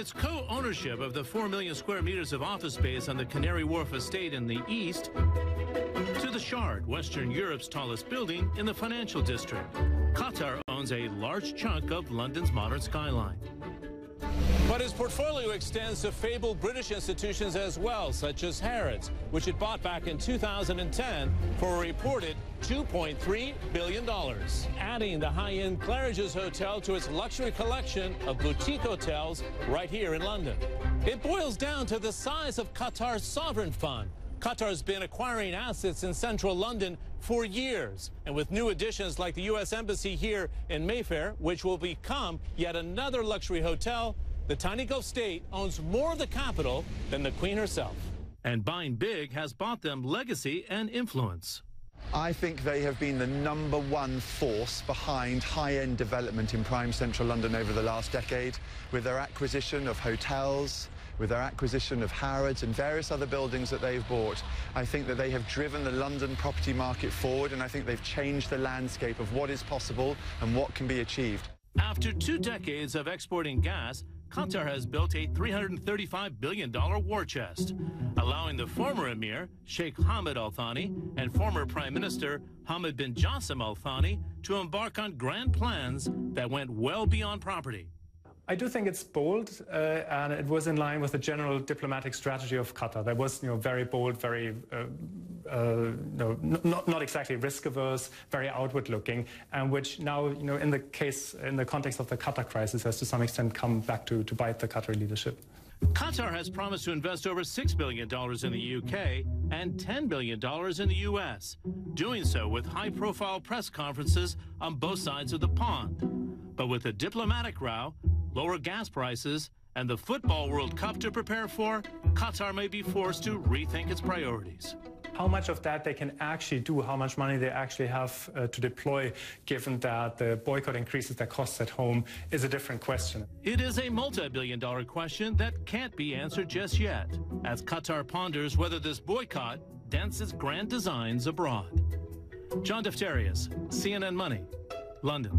its co-ownership of the 4 million square meters of office space on the Canary Wharf estate in the east, to the Shard, Western Europe's tallest building in the financial district, Qatar owns a large chunk of London's modern skyline. But his portfolio extends to fabled British institutions as well, such as Harrods, which it bought back in 2010 for a reported $2.3 billion, adding the high-end Claridge's Hotel to its luxury collection of boutique hotels right here in London. It boils down to the size of Qatar's sovereign fund. Qatar's been acquiring assets in central London for years, and with new additions like the U.S. Embassy here in Mayfair, which will become yet another luxury hotel, the tiny Gulf state owns more of the capital than the Queen herself. And buying big has bought them legacy and influence. I think they have been the #1 force behind high-end development in prime central London over the last decade, with their acquisition of hotels, with their acquisition of Harrods and various other buildings that they've bought. I think that they have driven the London property market forward, and I think they've changed the landscape of what is possible and what can be achieved. After 2 decades of exporting gas, Qatar has built a $335 billion war chest, allowing the former emir, Sheikh Hamad Al Thani, and former Prime Minister Hamad bin Jassim Al Thani to embark on grand plans that went well beyond property. I do think it's bold, and it was in line with the general diplomatic strategy of Qatar. That was, very bold, very, not exactly risk-averse, very outward-looking, and which now, in the context of the Qatar crisis, has to some extent come back to bite the Qatari leadership. Qatar has promised to invest over $6 billion in the UK and $10 billion in the US, doing so with high-profile press conferences on both sides of the pond. But with a diplomatic row, lower gas prices, and the Football World Cup to prepare for, Qatar may be forced to rethink its priorities. How much of that they can actually do, how much money they actually have to deploy, given that the boycott increases their costs at home, is a different question. It is a multi-billion-dollar question that can't be answered just yet, as Qatar ponders whether this boycott dents its grand designs abroad. John Defterius, CNN Money, London.